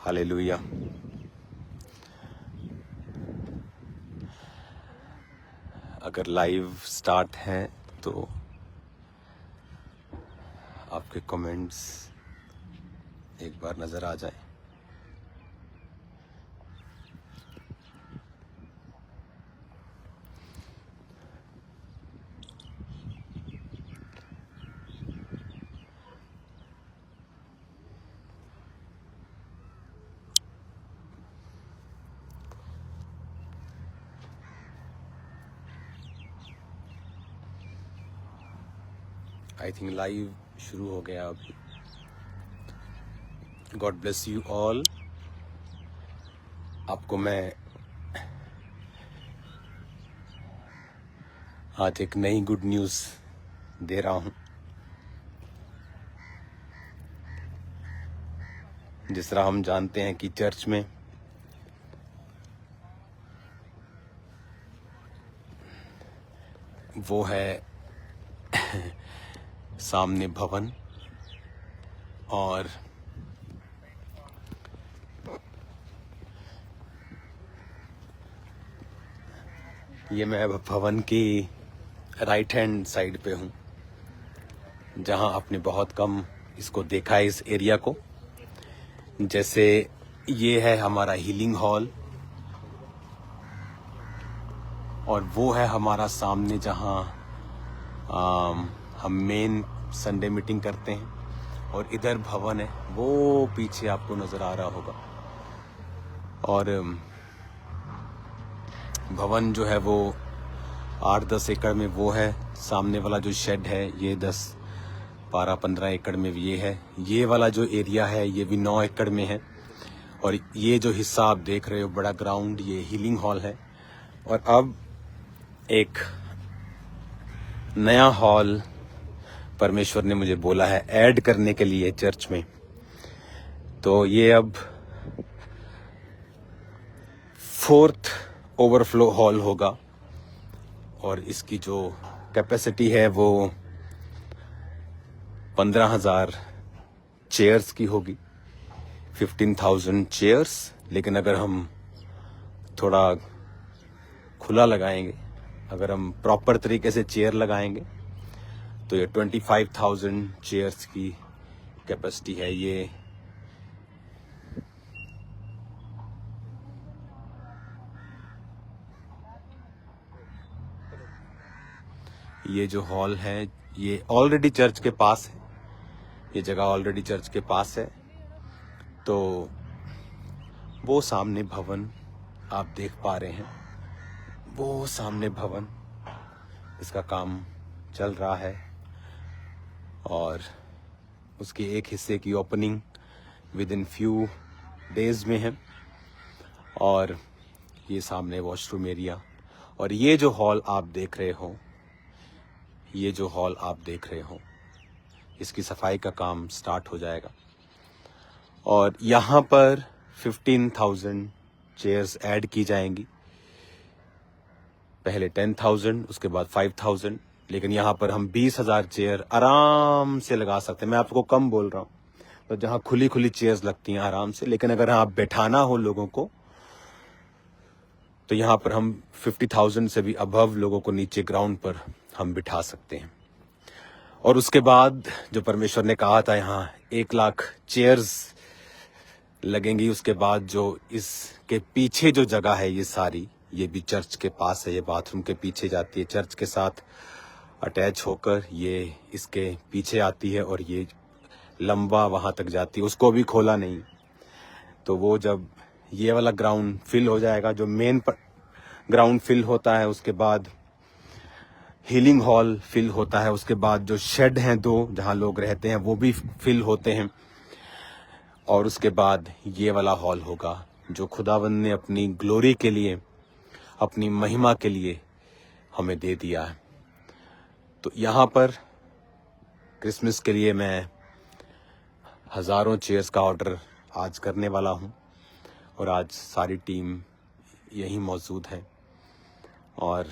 Hallelujah. अगर live start है तो आपके कमेंट्स एक बार नजर आ जाए। आई थिंक लाइव शुरू हो गया अभी। God bless you all. आपको मैं आज एक नई गुड न्यूज़ दे रहा हूं। जिस तरह हम जानते हैं कि चर्च में वो है सामने भवन, और ये मैं भवन की राइट हैंड साइड पे हूँ, जहाँ आपने बहुत कम इसको देखा है, इस एरिया को। जैसे ये है हमारा हीलिंग हॉल, और वो है हमारा सामने जहाँ हम मेन संडे मीटिंग करते हैं, और इधर भवन है, वो पीछे आपको नजर आ रहा होगा। और भवन जो है वो 8-10 एकड़ में वो है। सामने वाला जो शेड है ये 10-12-15 एकड़ में ये है। ये वाला जो एरिया है ये भी 9 एकड़ में है। और ये जो हिस्सा आप देख रहे हो बड़ा ग्राउंड, ये हीलिंग हॉल है। और अब एक नया हॉल परमेश्वर ने मुझे बोला है ऐड करने के लिए चर्च में। तो ये अब 4th ओवरफ्लो हॉल होगा, और इसकी जो कैपेसिटी है वो 15,000 चेयर्स की होगी, 15,000 चेयर्स। लेकिन अगर हम थोड़ा खुला लगाएंगे, अगर हम प्रॉपर तरीके से चेयर लगाएंगे, तो ये 25,000 चेयर्स की कैपेसिटी है। ये जो हॉल है ये ऑलरेडी चर्च के पास है। ये जगह ऑलरेडी चर्च के पास है। तो वो सामने भवन आप देख पा रहे हैं, वो सामने भवन, इसका काम चल रहा है, और उसके एक हिस्से की opening with in few days में है। और ये सामने वॉशरूम एरिया, और ये जो हॉल आप देख रहे हो, ये जो हॉल आप देख रहे हो, इसकी सफाई का काम स्टार्ट हो जाएगा। और यहाँ पर 15,000 चेयर्स ऐड की जाएंगी। पहले 10,000, उसके बाद 5,000, लेकिन यहाँ पर हम 20,000 चेयर आराम से लगा सकते हैं। मैं आपको कम बोल रहा हूँ, तो जहाँ खुली खुली चेयर्स लगती हैं आराम से। लेकिन अगर आप बैठाना हो लोगों को, तो यहाँ पर हम 50,000 से भी अबव लोगों को नीचे ग्राउंड पर हम बिठा सकते हैं। और उसके बाद जो परमेश्वर ने कहा था यहाँ 1 लाख चेयर्स लगेंगी। उसके बाद जो इसके पीछे जो जगह है ये सारी, ये भी चर्च के पास है, ये बाथरूम के पीछे जाती है, चर्च के साथ अटैच होकर ये इसके पीछे आती है, और ये लंबा वहां तक जाती है। उसको भी खोला नहीं। तो वो जब ये वाला ग्राउंड फिल हो जाएगा, जो मेन ग्राउंड फिल होता है, उसके बाद हीलिंग हॉल फिल होता है, उसके बाद जो शेड हैं 2 जहां लोग रहते हैं वो भी फिल होते हैं, और उसके बाद ये वाला हॉल होगा जो खुदावंद ने अपनी ग्लोरी के लिए, अपनी महिमा के लिए हमें दे दिया है। तो यहाँ पर क्रिसमस के लिए मैं हजारों चेयर्स का ऑर्डर आज करने वाला हूँ, और आज सारी टीम यहीं मौजूद है। और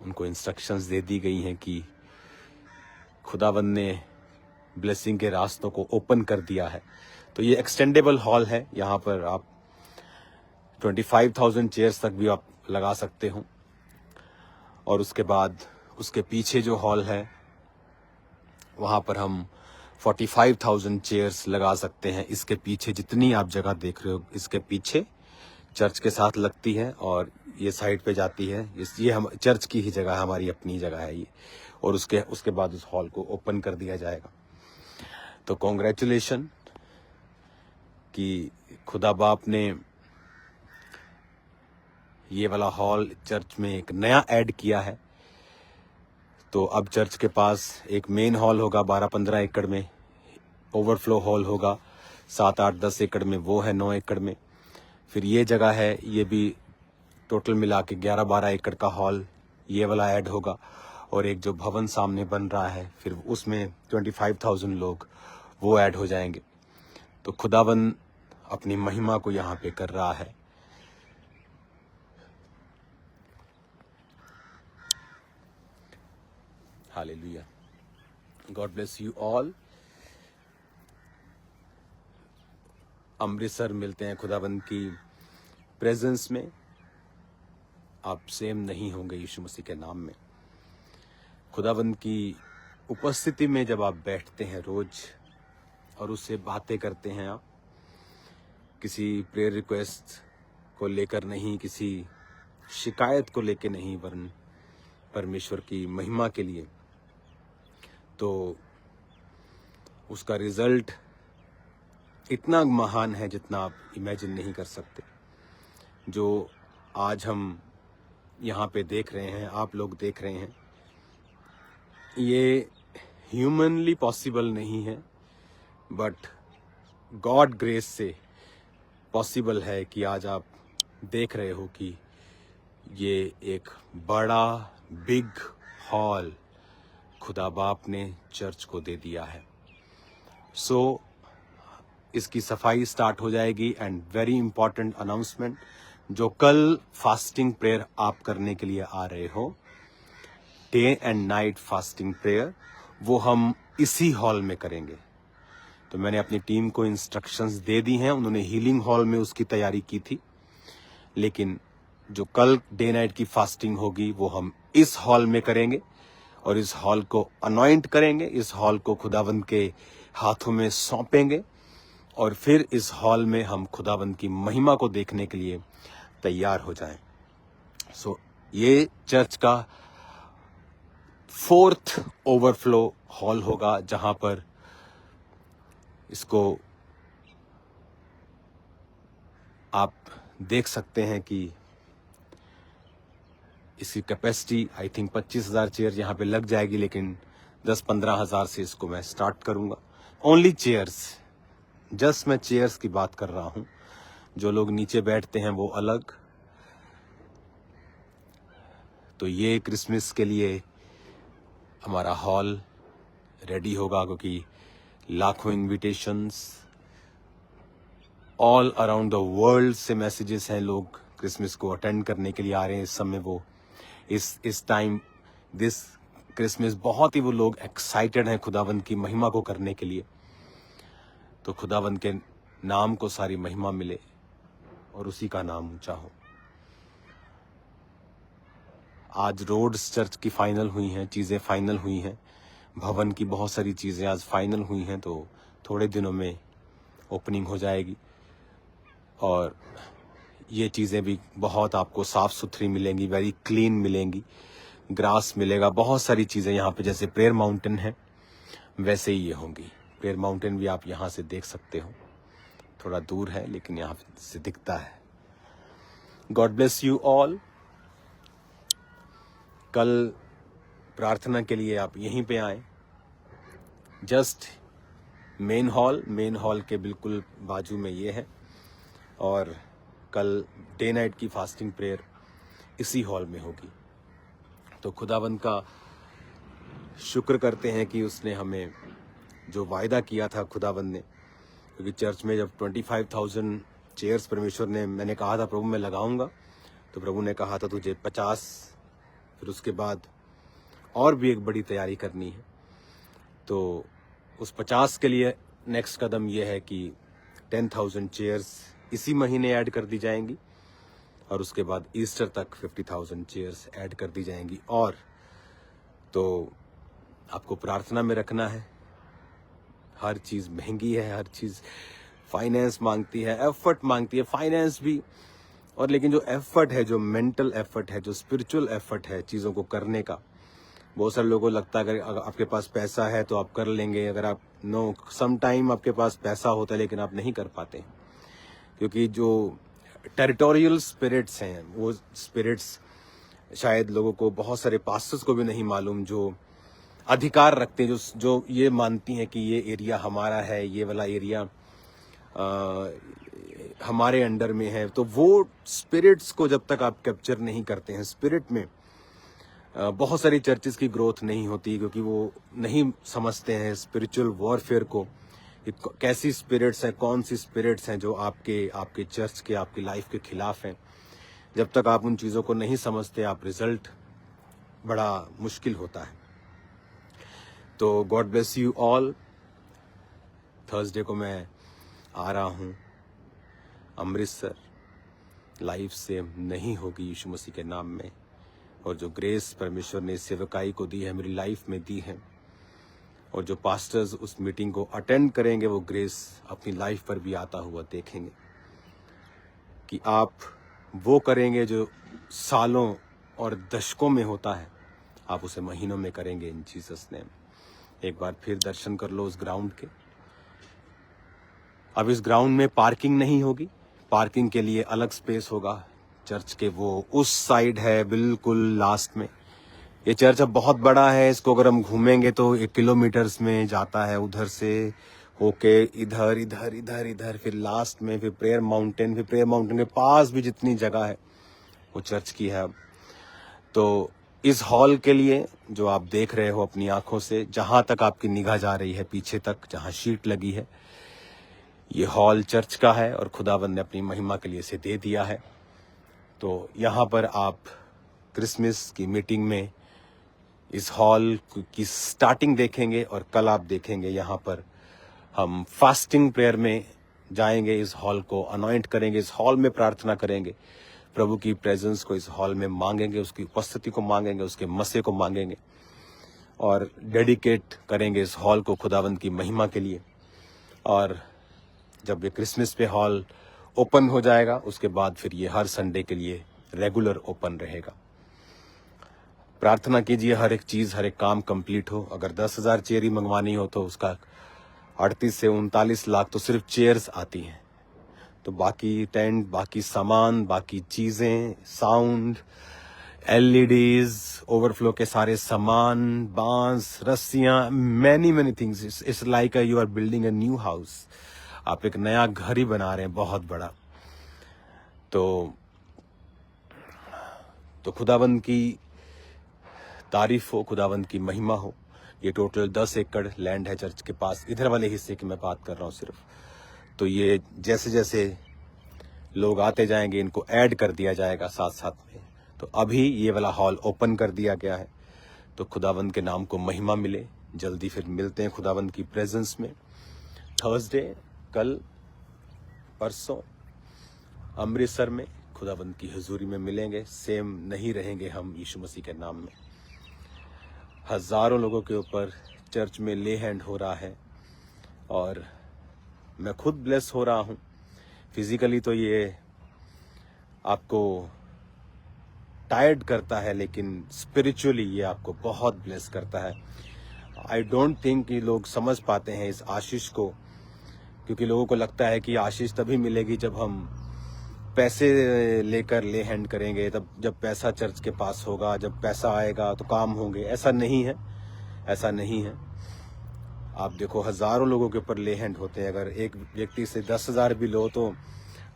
उनको इंस्ट्रक्शंस दे दी गई हैं कि खुदावंद ने ब्लेसिंग के रास्तों को ओपन कर दिया है। तो ये एक्सटेंडेबल हॉल है, यहाँ पर आप 25,000 चेयर्स तक भी आप लगा सकते हो। और उसके बाद उसके पीछे जो हॉल है वहाँ पर हम 45,000 चेयर्स लगा सकते हैं। इसके पीछे जितनी आप जगह देख रहे हो, इसके पीछे चर्च के साथ लगती है और ये साइड पे जाती है। ये हम चर्च की ही जगह, हमारी अपनी जगह है ये। और उसके बाद उस हॉल को ओपन कर दिया जाएगा। तो कॉन्ग्रेचुलेशन कि खुदा बाप ने ये वाला हॉल चर्च में एक नया ऐड किया है। तो अब चर्च के पास एक मेन हॉल होगा 12-15 एकड़ में, ओवरफ्लो हॉल होगा 7-8-10 एकड़ में, वो है 9 एकड़ में। फिर ये जगह है, ये भी टोटल मिला के 11-12 एकड़ का हॉल ये वाला ऐड होगा। और एक जो भवन सामने बन रहा है, फिर उसमें 25,000 लोग वो ऐड हो जाएंगे। तो खुदावन अपनी महिमा को यहाँ पे कर रहा है। Hallelujah. God bless you all. Amritsar मिलते हैं खुदावंद की प्रेजेंस में। आप सेम नहीं होंगे यीशु मसीह के नाम में। खुदावंद की उपस्थिति में जब आप बैठते हैं रोज और उससे बातें करते हैं, आप किसी प्रेयर रिक्वेस्ट को लेकर नहीं, किसी शिकायत को लेकर नहीं, वरन परमेश्वर की महिमा के लिए, तो उसका रिजल्ट इतना महान है जितना आप इमेजिन नहीं कर सकते। जो आज हम यहाँ पे देख रहे हैं, आप लोग देख रहे हैं, ये ह्यूमनली पॉसिबल नहीं है, बट गॉड ग्रेस से पॉसिबल है कि आज आप देख रहे हो कि ये एक बड़ा बिग हॉल खुदा बाप ने चर्च को दे दिया है। सो इसकी सफाई स्टार्ट हो जाएगी। एंड वेरी इंपॉर्टेंट अनाउंसमेंट, जो कल फास्टिंग प्रेयर आप करने के लिए आ रहे हो, day and night fasting prayer, वो हम इसी हॉल में करेंगे। तो मैंने अपनी टीम को इंस्ट्रक्शंस दे दी हैं, उन्होंने हीलिंग हॉल में उसकी तैयारी की थी, लेकिन जो कल डे नाइट की फास्टिंग होगी वो हम इस हॉल में करेंगे। और इस हॉल को अनॉइंट करेंगे, इस हॉल को खुदावंद के हाथों में सौंपेंगे और फिर इस हॉल में हम खुदावंद की महिमा को देखने के लिए तैयार हो जाएं। सो ये चर्च का 4th ओवरफ्लो हॉल होगा, जहां पर इसको आप देख सकते हैं कि इसकी कैपेसिटी आई थिंक 25,000 चेयर यहाँ पे लग जाएगी, लेकिन 10-15 हज़ार से इसको मैं स्टार्ट करूंगा। ओनली चेयर्स, जस्ट मैं चेयर्स की बात कर रहा हूं। जो लोग नीचे बैठते हैं वो अलग। तो ये क्रिसमस के लिए हमारा हॉल रेडी होगा, क्योंकि लाखों invitations all around the world से मैसेजेस हैं। लोग क्रिसमस को अटेंड करने के लिए आ रहे हैं। इस समय वो इस टाइम दिस क्रिसमस बहुत ही वो लोग एक्साइटेड हैं खुदावंद की महिमा को करने के लिए। तो खुदावंद के नाम को सारी महिमा मिले और उसी का नाम ऊंचा हो। आज रोड्स चर्च की फाइनल हुई हैं, चीज़ें फाइनल हुई हैं, भवन की बहुत सारी चीज़ें आज फाइनल हुई हैं। तो थोड़े दिनों में ओपनिंग हो जाएगी और ये चीज़ें भी बहुत आपको साफ सुथरी मिलेंगी, वेरी क्लीन मिलेंगी, ग्रास मिलेगा, बहुत सारी चीज़ें यहाँ पे। जैसे प्रेयर माउंटेन है वैसे ही ये होंगी। प्रेयर माउंटेन भी आप यहाँ से देख सकते हो, थोड़ा दूर है लेकिन यहाँ से दिखता है। God bless you all. कल प्रार्थना के लिए आप यहीं पे आए, जस्ट मेन हॉल के बिल्कुल बाजू में ये है। और कल डे नाइट की फास्टिंग प्रेयर इसी हॉल में होगी। तो खुदावंद का शुक्र करते हैं कि उसने हमें जो वायदा किया था खुदावंद ने, क्योंकि चर्च में जब 25,000 चेयर्स परमेश्वर ने, मैंने कहा था प्रभु मैं लगाऊंगा, तो प्रभु ने कहा था तुझे 50 फिर उसके बाद और भी एक बड़ी तैयारी करनी है। तो उस 50 के लिए नेक्स्ट कदम ये है कि 10,000 चेयर्स इसी महीने ऐड कर दी जाएंगी और उसके बाद ईस्टर तक 50,000 चेयर्स ऐड कर दी जाएंगी। और तो आपको प्रार्थना में रखना है। हर चीज़ महंगी है, हर चीज़ फाइनेंस मांगती है, एफर्ट मांगती है, फाइनेंस भी। और लेकिन जो एफर्ट है, जो मेंटल एफर्ट है, जो स्पिरिचुअल एफर्ट है चीज़ों को करने का, बहुत सारे लोगों को लगता है अगर आपके पास पैसा है तो आप कर लेंगे। अगर आप सम टाइम आपके पास पैसा होता है लेकिन आप नहीं कर पाते, क्योंकि जो टेरिटोरियल स्पिरिट्स हैं, वो स्पिरिट्स शायद लोगों को, बहुत सारे पास्टर्स को भी नहीं मालूम, जो अधिकार रखते हैं, जो ये मानती हैं कि ये एरिया हमारा है, ये वाला एरिया हमारे अंडर में है। तो वो स्पिरिट्स को जब तक आप कैप्चर नहीं करते हैं, स्पिरिट में बहुत सारी चर्चेस की ग्रोथ नहीं होती, क्योंकि वो नहीं समझते हैं स्पिरिचुअल वॉरफेयर को, कैसी स्पिरिट्स हैं, कौन सी स्पिरिट्स हैं जो आपके चर्च के, आपकी लाइफ के खिलाफ हैं। जब तक आप उन चीज़ों को नहीं समझते, आप रिजल्ट बड़ा मुश्किल होता है। तो God bless you all. Thursday को मैं आ रहा हूँ अमृतसर। लाइफ सेम नहीं होगी यीशु मसीह के नाम में। और जो ग्रेस परमेश्वर ने सेवकाई को दी है, मेरी लाइफ में दी है, और जो पास्टर्स उस मीटिंग को अटेंड करेंगे, वो ग्रेस अपनी लाइफ पर भी आता हुआ देखेंगे कि आप वो करेंगे जो सालों और दशकों में होता है, आप उसे महीनों में करेंगे इन जीसस नेम। एक बार फिर दर्शन कर लो उस ग्राउंड के। अब इस ग्राउंड में पार्किंग नहीं होगी, पार्किंग के लिए अलग स्पेस होगा। चर्च के वो उस साइड है, बिल्कुल लास्ट में। ये चर्च अब बहुत बड़ा है, इसको अगर हम घूमेंगे तो 1 किलोमीटर्स में जाता है, उधर से होके इधर इधर इधर इधर, फिर लास्ट में फिर प्रेयर माउंटेन, फिर प्रेयर माउंटेन के पास भी जितनी जगह है वो चर्च की है। अब तो इस हॉल के लिए जो आप देख रहे हो अपनी आंखों से, जहां तक आपकी निगाह जा रही है पीछे तक, जहां शीट लगी है, ये हॉल चर्च का है और खुदावंद ने अपनी महिमा के लिए इसे दे दिया है। तो यहाँ पर आप क्रिसमस की मीटिंग में इस हॉल की स्टार्टिंग देखेंगे, और कल आप देखेंगे यहाँ पर हम फास्टिंग प्रेयर में जाएंगे, इस हॉल को अनॉइंट करेंगे, इस हॉल में प्रार्थना करेंगे, प्रभु की प्रेजेंस को इस हॉल में मांगेंगे, उसकी उपस्थिति को मांगेंगे, उसके मसे को मांगेंगे, और डेडिकेट करेंगे इस हॉल को खुदावंद की महिमा के लिए। और जब ये क्रिसमस पे हॉल ओपन हो जाएगा, उसके बाद फिर ये हर संडे के लिए रेगुलर ओपन रहेगा। प्रार्थना कीजिए हर एक चीज़, हर एक काम कंप्लीट हो। अगर 10,000 चेयर ही मंगवानी हो तो उसका 38 से 39 लाख तो सिर्फ चेयर्स आती हैं। तो बाकी टेंट, बाकी सामान, बाकी चीज़ें, साउंड, LEDs, ओवरफ्लो के सारे सामान, बांस, रस्सियाँ, many things. It's like you are building a new house. आप एक नया घर ही बना रहे हैं, बहुत बड़ा। तो खुदावंद की तारीफ हो, खुदावंद की महिमा हो। ये टोटल 10 एकड़ लैंड है चर्च के पास, इधर वाले हिस्से की मैं बात कर रहा हूँ सिर्फ। तो ये जैसे जैसे लोग आते जाएंगे, इनको ऐड कर दिया जाएगा साथ साथ में। तो अभी ये वाला हॉल ओपन कर दिया गया है। तो खुदावंद के नाम को महिमा मिले। जल्दी फिर मिलते हैं खुदावंद की प्रेजेंस में। थर्सडे, कल परसों अमृतसर में खुदावंद की हुजूरी में मिलेंगे। सेम नहीं रहेंगे हम यीशु मसीह के नाम में। हजारों लोगों के ऊपर चर्च में ले हैंड हो रहा है, और मैं खुद ब्लेस हो रहा हूँ। फिजिकली तो ये आपको टायर्ड करता है, लेकिन स्पिरिचुअली ये आपको बहुत ब्लेस करता है। आई डोंट थिंक कि लोग समझ पाते हैं इस आशीष को, क्योंकि लोगों को लगता है कि आशीष तभी मिलेगी जब हम पैसे लेकर ले हैंड करेंगे, तब जब पैसा चर्च के पास होगा, जब पैसा आएगा तो काम होंगे। ऐसा नहीं है, ऐसा नहीं है। आप देखो हजारों लोगों के ऊपर ले हैंड होते हैं। अगर एक व्यक्ति से 10,000 भी लो तो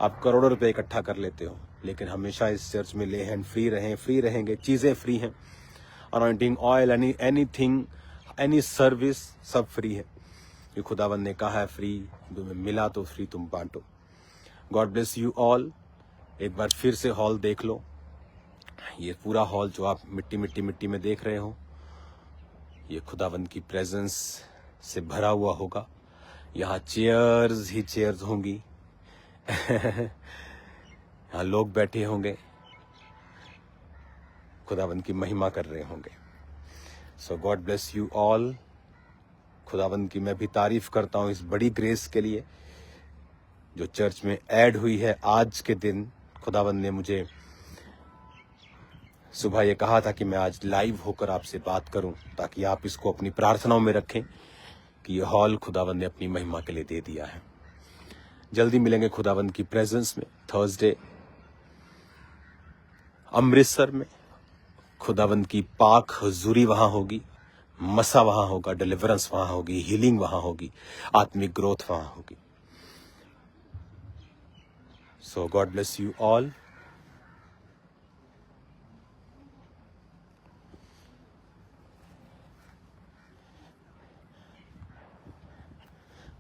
आप करोड़ों रुपए इकट्ठा कर लेते हो। लेकिन हमेशा इस चर्च में ले हैंड फ्री रहेंगे, चीज़ें फ्री हैं। Anointing oil, anything, any service, सब फ्री है। ये खुदावंद ने कहा है फ्री, तुम्हें मिला तो फ्री तुम बांटो। God bless you all. एक बार फिर से हॉल देख लो। ये पूरा हॉल जो आप मिट्टी मिट्टी मिट्टी में देख रहे हो, ये खुदावंद की प्रेजेंस से भरा हुआ होगा। यहाँ चेयर्स ही चेयर्स होंगी। यहाँ लोग बैठे होंगे, खुदावंद की महिमा कर रहे होंगे। सो गॉड ब्लेस यू ऑल। खुदावंद की मैं भी तारीफ करता हूँ इस बड़ी ग्रेस के लिए जो चर्च में ऐड हुई है आज के दिन। खुदावंद ने मुझे सुबह ये कहा था कि मैं आज लाइव होकर आपसे बात करूं, ताकि आप इसको अपनी प्रार्थनाओं में रखें कि ये हॉल खुदावंद ने अपनी महिमा के लिए दे दिया है। जल्दी मिलेंगे खुदावंद की प्रेजेंस में थर्सडे अमृतसर में। खुदावंद की पाक हुजूरी वहां होगी, मसा वहां होगा, डिलीवरेंस वहां होगी, हीलिंग वहां होगी, आत्मिक ग्रोथ वहां होगी। सो गॉड ब्लेस यू ऑल।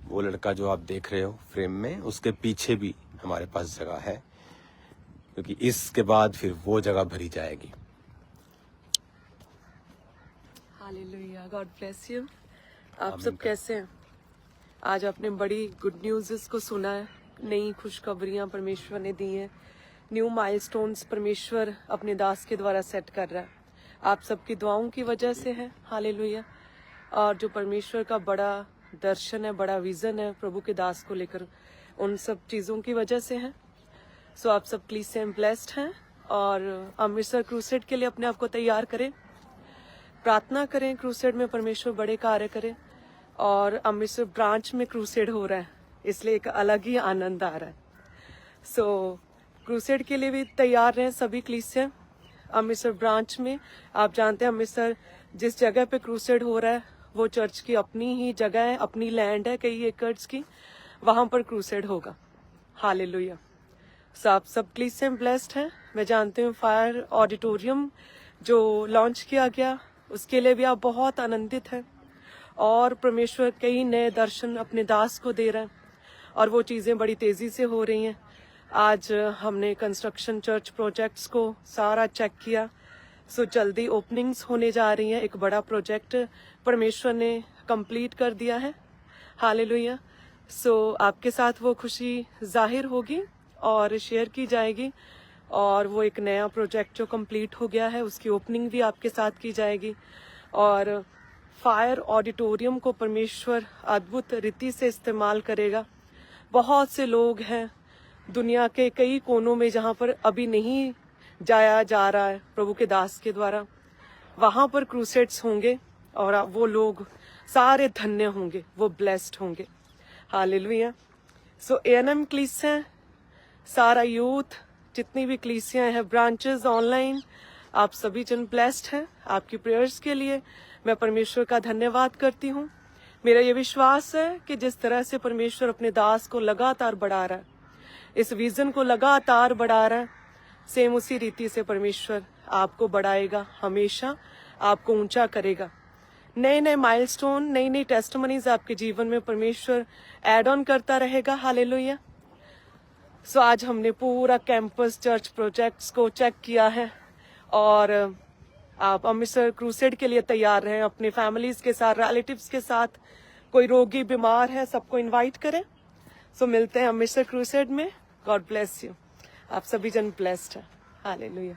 वो लड़का जो आप देख रहे हो फ्रेम में, उसके पीछे भी हमारे पास जगह है, क्योंकि इसके बाद फिर वो जगह भरी जाएगी। Hallelujah, God bless you. आप सब कैसे हैं? आज आपने बड़ी गुड न्यूज़ को सुना है, नई खुशखबरियां परमेश्वर ने दी हैं, न्यू माइलस्टोन्स परमेश्वर अपने दास के द्वारा सेट कर रहा है। आप सबकी दुआओं की वजह से है। हालेलुया। और जो परमेश्वर का बड़ा दर्शन है, बड़ा विजन है प्रभु के दास को लेकर, उन सब चीज़ों की वजह से है। सो आप सब प्लीज से ब्लेस्ड हैं और अमृतसर क्रूसेड के लिए अपने आप को तैयार करें, प्रार्थना करें, क्रूसेड में परमेश्वर बड़े कार्य करें। और अमृतसर ब्रांच में क्रूसेड हो रहा है, इसलिए एक अलग ही आनंद आ रहा है। सो क्रूसेड के लिए भी तैयार रहें सभी क्लीसिया। अमृतसर ब्रांच में आप जानते हैं अमृतसर जिस जगह पे क्रूसेड हो रहा है वो चर्च की अपनी ही जगह है, अपनी लैंड है कई एकर्स की, वहां पर क्रूसेड होगा। हालेलुया। सो आप सब क्लीसिया ब्लेस्ड हैं। मैं जानती हूँ फायर ऑडिटोरियम जो लॉन्च किया गया उसके लिए भी आप बहुत आनंदित हैं और परमेश्वर कई नए दर्शन अपने दास को दे रहे हैं और वो चीज़ें बड़ी तेज़ी से हो रही हैं। आज हमने कंस्ट्रक्शन चर्च प्रोजेक्ट्स को सारा चेक किया। सो जल्दी ओपनिंग्स होने जा रही हैं। एक बड़ा प्रोजेक्ट परमेश्वर ने कंप्लीट कर दिया है। हालेलुया। सो आपके साथ वो खुशी जाहिर होगी और शेयर की जाएगी, और वो एक नया प्रोजेक्ट जो कंप्लीट हो गया है उसकी ओपनिंग भी आपके साथ की जाएगी। और फायर ऑडिटोरियम को परमेश्वर अद्भुत रीति से इस्तेमाल करेगा। बहुत से लोग हैं दुनिया के कई कोनों में जहाँ पर अभी नहीं जाया जा रहा है प्रभु के दास के द्वारा, वहाँ पर क्रूसेड्स होंगे और वो लोग सारे धन्य होंगे, वो ब्लेस्ड होंगे। हालेलुया। सो एएनएम क्लीसिया, सारा यूथ, जितनी भी क्लीसियाँ हैं, ब्रांचेस ऑनलाइन, आप सभी जन ब्लेस्ड हैं। आपकी प्रेयर्स के लिए मैं परमेश्वर का धन्यवाद करती हूँ। मेरा ये विश्वास है कि जिस तरह से परमेश्वर अपने दास को लगातार बढ़ा रहा है, इस विजन को लगातार बढ़ा रहा है, सेम उसी रीति से परमेश्वर आपको बढ़ाएगा, हमेशा आपको ऊंचा करेगा। नए नए माइलस्टोन, नई नई टेस्टमनीज आपके जीवन में परमेश्वर ऐड ऑन करता रहेगा। हालेलुया। सो आज हमने पूरा कैंपस चर्च प्रोजेक्ट्स को चेक किया है और आप अमृतसर क्रूसेड के लिए तैयार रहें अपने फैमिलीज के साथ, रिलेटिव्स के साथ। कोई रोगी बीमार है सबको इनवाइट करें। सो मिलते हैं अमृतसर क्रूसेड में। God bless you. आप सभी जन ब्लेस्ड हैं। हालेलुया।